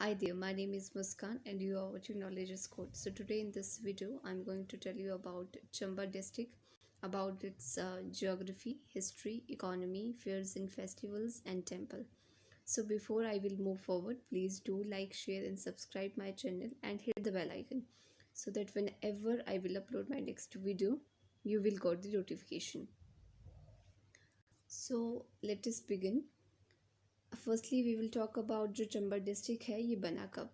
Hi there, my name is Muskan and you are watching Knowledge is Code. So today in this video, I'm going to tell you about Chamba district, about its geography, history, economy, fairs and festivals and temple. So before I will move forward, please do like, share and subscribe my channel and hit the bell icon so that whenever I will upload my next video, you will get the notification. So let us begin. Firstly we will talk about जो Chamba district है ये बना कब।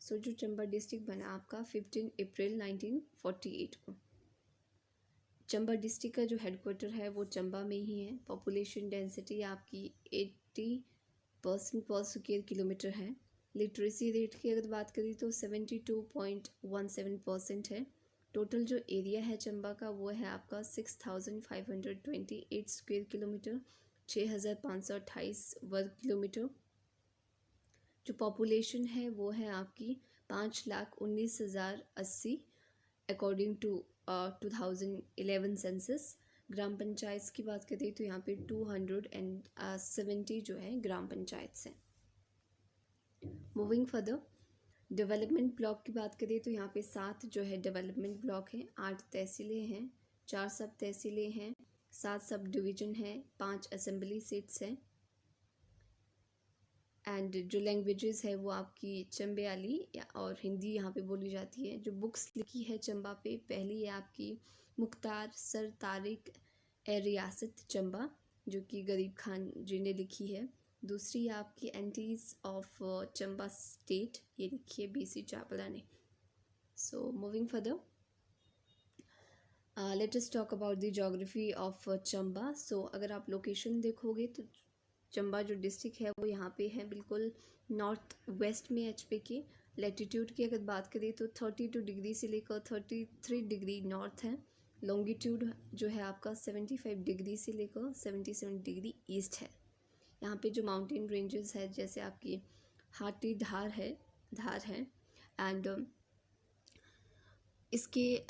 जो Chamba district बना आपका 15 अप्रैल 1948 को। Chamba district का जो हेडक्वार्टर है वो चंबा में ही है। पॉपुलेशन डेंसिटी आपकी 80% पर स्क्वायर किलोमीटर है। लिटरेसी रेट की अगर बात करें तो 72.17% है। टोटल जो एरिया है चंबा का वो है आपका 6528 स्क्वायर किलोमीटर, 6528 वर्ग किलोमीटर। जो पॉपुलेशन है वो है आपकी 5,19,080 अकॉर्डिंग टू 2011 सेंसस। ग्राम पंचायत की बात करें तो यहाँ पे 270 जो है ग्राम पंचायत हैं। मूविंग फर्दर, डेवलपमेंट ब्लॉक की बात करें तो यहाँ पे 7 जो है डेवलपमेंट ब्लॉक हैं, 8 तहसीलें हैं, 4 सब तहसीलें हैं, 7 सब डिवीज़न हैं, 5 असेंबली सीट्स हैं। एंड जो लैंग्वेजेस है वो आपकी चंबयाली और हिंदी यहाँ पे बोली जाती है। जो बुक्स लिखी है चंबा पे, पहली है आपकी मुख्तार सर तारिक ए रियासत चंबा जो कि गरीब खान जी ने लिखी है। दूसरी है आपकी एंटीज ऑफ चंबा स्टेट, ये लिखी है BC चावला ने। So moving further, let us talk about the geography of Chamba. So अगर आप लोकेशन देखोगे तो चंबा जो डिस्ट्रिक्ट है वो यहाँ पे है बिल्कुल नॉर्थ वेस्ट में HP के। लैटिट्यूड की अगर बात करें तो 32 डिग्री से लेकर 33 डिग्री नॉर्थ है। लॉन्गिट्यूड जो है आपका 75 डिग्री से लेकर 77 डिग्री ईस्ट है। यहाँ पे जो माउंटेन रेंजेस है जैसे आपकी हाटी धार है एंड इसके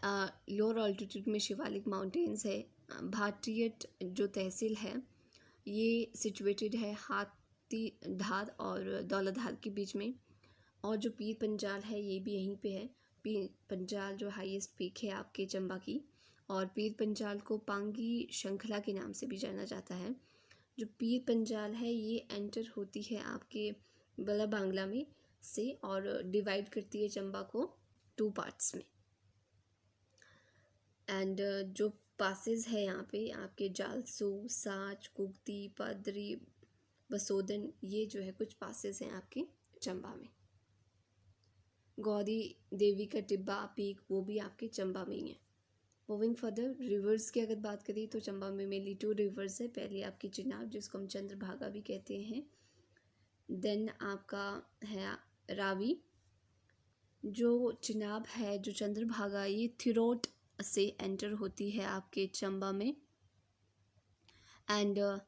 लोअर ऑल्टीट्यूड में शिवालिक माउंटेन्स है। भाटियट जो तहसील है ये सिचुएटेड है हाथी धार और दौलतधार के बीच में। और जो पीर पंजाल है ये भी यहीं पे है। पीर पंजाल जो हाईएस्ट पीक है आपके चंबा की, और पीर पंजाल को पांगी श्रृंखला के नाम से भी जाना जाता है। जो पीर पंजाल है ये एंटर होती है आपके बड़ा बांग्ला में से और डिवाइड करती है चंबा को 2 पार्ट्स में। एंड जो पासेस है यहाँ पे आपके जालसू, साच, कुगती, पादरी, बसोदन, ये जो है कुछ पासेस हैं आपके चंबा में। गौरी देवी का टिब्बा पीक वो भी आपके चंबा में ही है। मूविंग फर्दर, रिवर्स की अगर बात करें तो चंबा में मेनली 2 रिवर्स है। पहले आपकी चिनाब जिसको हम चंद्रभागा भी कहते हैं, देन आपका है रावी। जो चिनाब है जो चंद्रभागा ये थिरोट से एंटर होती है आपके चंबा में। एंड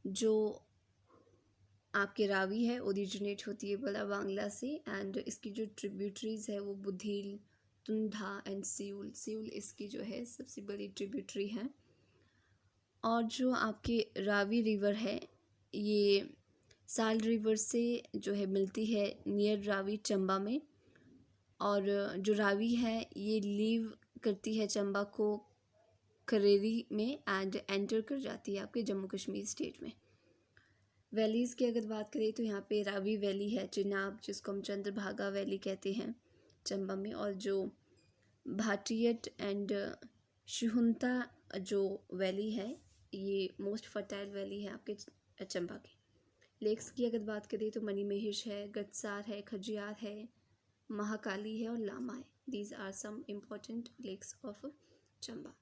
जो आपके रावी है ओरिजिनेट होती है बड़ा बांग्ला से। एंड इसकी जो ट्रिब्यूटरीज है वो बुधील, तुंधा एंड सियूल इसकी जो है सबसे बड़ी ट्रिब्यूटरी है। और जो आपके रावी रिवर है ये साल रिवर से जो है मिलती है नियर रावी चंबा में। और जो रावी है ये लीव करती है चंबा को करेरी में एंड एंटर कर जाती है आपके जम्मू कश्मीर स्टेट में। वैलीज़ की अगर बात करें तो यहाँ पे रावी वैली है, चिनाब जिसको हम चंद्रभागा वैली कहते हैं चंबा में, और जो भाटियट एंड शिहुंता जो वैली है ये मोस्ट फर्टाइल वैली है आपके चंबा के। लेक्स की अगर बात करें तो मणिमहेश है, गतसार है, खजियार है, महाकाली है और लामा है। These are some important lakes of Chamba.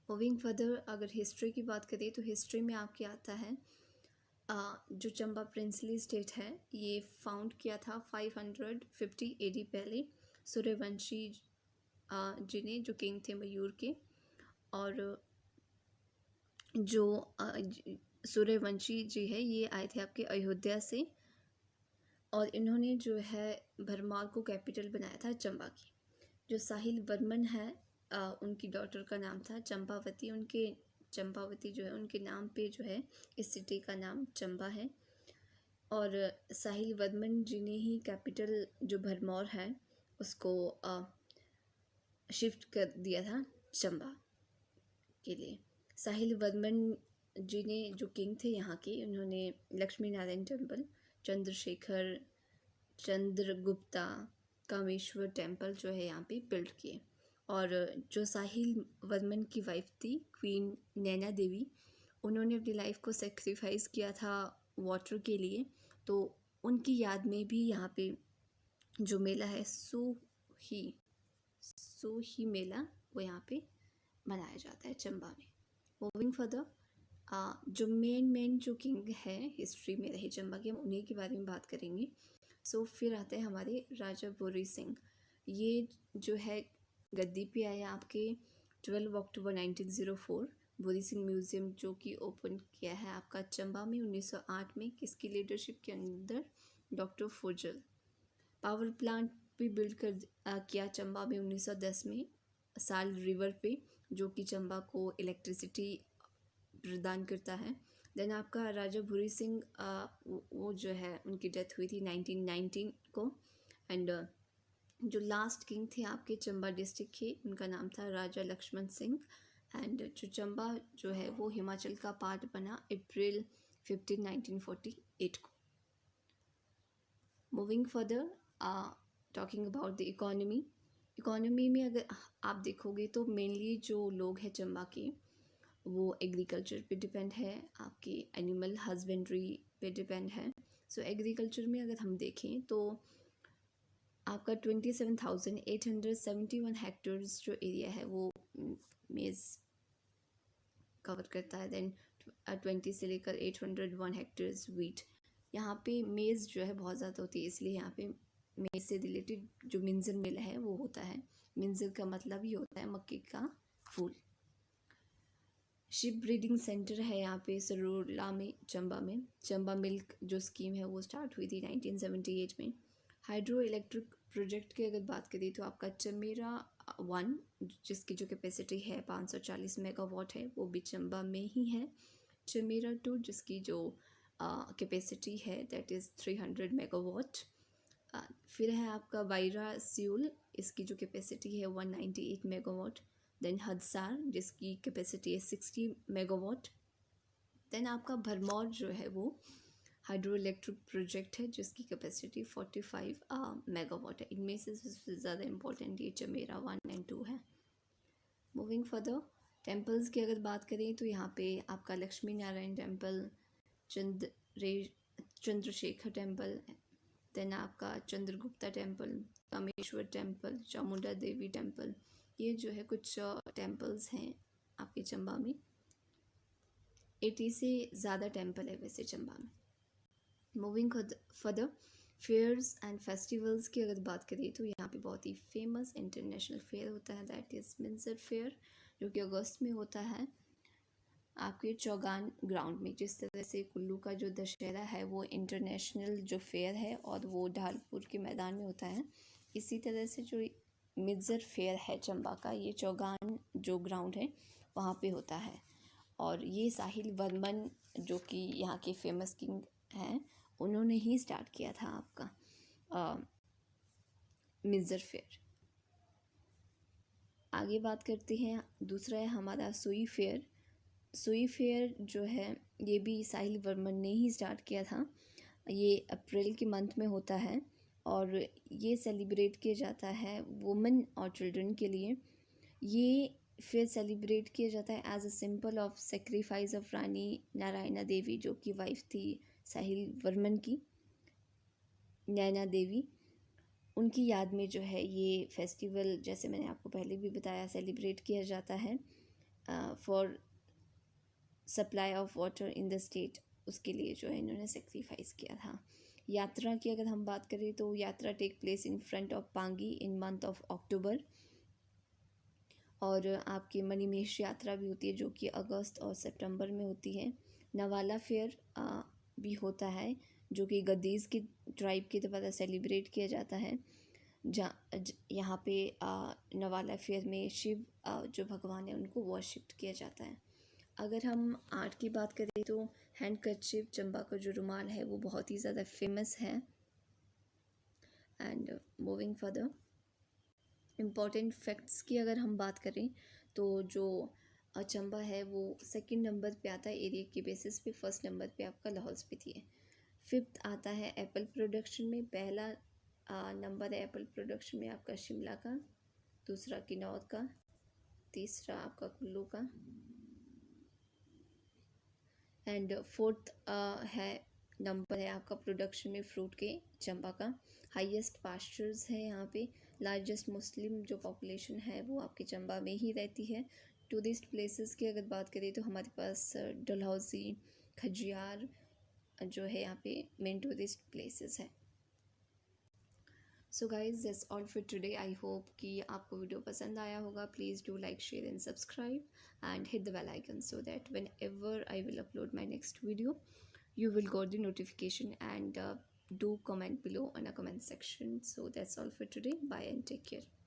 Moving further, अगर हिस्ट्री की बात करें तो हिस्ट्री में आपके आता है जो चंबा प्रिंसली स्टेट है ये फाउंड किया था 550 AD पहले सूर्यवंशी जी ने, जो किंग थे मयूर के। और जो सूर्यवंशी जी है ये आए थे आपके अयोध्या से और इन्होंने जो है भरमौर को कैपिटल बनाया था चंबा की। जो साहिल वर्मन है उनकी डॉटर का नाम था चंपावती। चंपावती जो है उनके नाम पे जो है इस सिटी का नाम चंबा है। और साहिल वर्मन जी ने ही कैपिटल जो भरमौर है उसको शिफ्ट कर दिया था चंबा के लिए। साहिल वर्मन जी ने जो किंग थे यहाँ के, उन्होंने लक्ष्मी नारायण टेम्पल, चंद्रशेखर, चंद्रगुप्ता, कामेश्वर टेम्पल जो है यहाँ पे बिल्ड किए। और जो साहिल वर्मन की वाइफ थी क्वीन नैना देवी, उन्होंने अपनी लाइफ को सेक्रीफाइस किया था वाटर के लिए, तो उनकी याद में भी यहाँ पे जो मेला है सो ही मेला वो यहाँ पे मनाया जाता है चंबा में। मूविंग फर्दर, जो मेन जो किंग है हिस्ट्री में रहे चंबा के, हम उन्हीं के बारे में बात करेंगे। सो फिर आते हैं हमारे राजा भूरी सिंह। ये जो है गद्दी पे आए आपके 12 अक्टूबर 1904। भूरी सिंह म्यूज़ियम जो कि ओपन किया है आपका चंबा में 1908 में, किसकी लीडरशिप के अंदर, डॉक्टर फुजल। पावर प्लांट भी बिल्ड किया चंबा में 1910 में साल रिवर पे, जो कि चंबा को इलेक्ट्रिसिटी प्रदान करता है। देन आपका राजा भूरी सिंह वो जो है उनकी डेथ हुई थी 1919 को। एंड जो लास्ट किंग थे आपके चंबा डिस्ट्रिक्ट के, उनका नाम था राजा लक्ष्मण सिंह। एंड जो चंबा जो है वो हिमाचल का पार्ट बना अप्रैल 15, 1948 को। Moving further, talking about the economy में अगर आप देखोगे तो मेनली जो लोग हैं चंबा के, वो एग्रीकल्चर पे डिपेंड है, आपके एनिमल हस्बेंड्री पे डिपेंड है। सो एग्रीकल्चर में अगर हम देखें तो आपका 27,871 हेक्टेयर्स जो एरिया है वो मेज़ कवर करता है। देन 20 से लेकर 801 हेक्टेयर्स वीट। यहाँ पे मेज़ जो है बहुत ज़्यादा होती है, इसलिए यहाँ पे मेज़ से रिलेटेड जो मिंजर मिल है वो होता है। मिंजर का मतलब ही होता है मक्के का फूल। शिप ब्रीडिंग सेंटर है यहाँ पे सरोला में, चंबा मिल्क जो स्कीम है वो स्टार्ट हुई थी 1978 में। हाइड्रो इलेक्ट्रिक प्रोजेक्ट की अगर बात करें तो आपका चमेरा 1 जिसकी जो कैपेसिटी है 540 मेगावाट है, वो भी चंबा में ही है। चमेरा 2 जिसकी जो कैपेसिटी है दैट इज़ 300 मेगावाट। फिर है आपका वायरा सियोल, इसकी जो कैपेसिटी है 198 मेगावाट। देन हदसार जिसकी कैपेसिटी है 60 मेगावाट। देन आपका भरमौर जो है वो हाइड्रो इलेक्ट्रिक प्रोजेक्ट है जिसकी कैपेसिटी 45 मेगावाट है। इनमें से सबसे ज़्यादा इम्पोर्टेंट ये चमेरा 1 एंड 2 है। मूविंग फर्दर, टेम्पल्स की अगर बात करें तो यहाँ पे आपका Lakshmi Narayan temple, Chandrashekhar temple, then आपका Chandragupta temple, Kameshwar temple, Chamunda Devi temple, ये जो है कुछ टेम्पल्स हैं आपके चंबा में। 80 से ज़्यादा टेम्पल है वैसे चंबा में। Moving further, fairs and festivals की अगर बात करें तो यहाँ पे बहुत ही फेमस इंटरनेशनल फेयर होता है, दैट इज़ मिंजर फेयर, जो कि अगस्त में होता है आपके चौगान ग्राउंड में। जिस तरह से कुल्लू का जो दशहरा है वो इंटरनेशनल जो फेयर है और वो ढालपुर के मैदान में होता है, इसी तरह से जो मिंजर फेयर है चंबा का, ये चौगान जो ग्राउंड है वहाँ पे होता है। और ये साहिल वर्मन जो कि यहाँ के फेमस किंग हैं, उन्होंने ही स्टार्ट किया था आपका मिंजर फेयर। आगे बात करते हैं, दूसरा है हमारा सुई फेयर जो है ये भी साहिल वर्मन ने ही स्टार्ट किया था। ये अप्रैल के मंथ में होता है और ये सेलिब्रेट किया जाता है वुमेन और चिल्ड्रन के लिए। ये फिर सेलिब्रेट किया जाता है as a symbol of sacrifice of Rani Narayana Devi, जो कि वाइफ थी साहिल वर्मन की, नैना देवी। उनकी याद में जो है ये फेस्टिवल, जैसे मैंने आपको पहले भी बताया, सेलिब्रेट किया जाता है for supply of water in the state. उसके लिए जो है इन्होंने सेक्रीफाइस किया था। यात्रा की अगर हम बात करें तो yatra take place in front of Pangi in month of October. और आपकी मणिमहेश यात्रा भी होती है जो कि अगस्त और सितंबर में होती है। नवाला फेयर भी होता है जो कि गद्दीज़ की ट्राइब के द्वारा सेलिब्रेट किया जाता है। यहाँ पे नवाला फेयर में शिव जो भगवान है उनको वर्शिप किया जाता है। अगर हम आर्ट की बात करें तो हैंड कर्चिप, चंबा का जो रुमाल है वो बहुत ही ज़्यादा फेमस है। And moving further, important facts की अगर हम बात करें तो जो चंबा है वो सेकंड नंबर पे आता है एरिया के बेसिस पे, फर्स्ट नंबर पे आपका लाहौल स्पीति है। फिफ्थ आता है एप्पल प्रोडक्शन में, पहला नंबर है एप्पल प्रोडक्शन में आपका शिमला का, दूसरा किन्नौर का, तीसरा आपका कुल्लू का, एंड फोर्थ है नंबर है आपका प्रोडक्शन में फ्रूट के चंबा का। हाईएस्ट पास्चर्स है यहाँ पे। लार्जेस्ट मुस्लिम जो पॉपुलेशन है वो आपके चंबा में ही रहती है। टूरिस्ट प्लेसेस की अगर बात करें तो हमारे पास डलहौजी, खजियार जो है यहाँ पे मेन टूरिस्ट प्लेसेस है। So guys that's all for today. I hope कि आपको वीडियो पसंद आया होगा। Please do like, share and subscribe and hit the bell icon so that whenever I will upload my next video, you will got the notification, and do comment below on a comment section. So that's all for today. Bye and take care.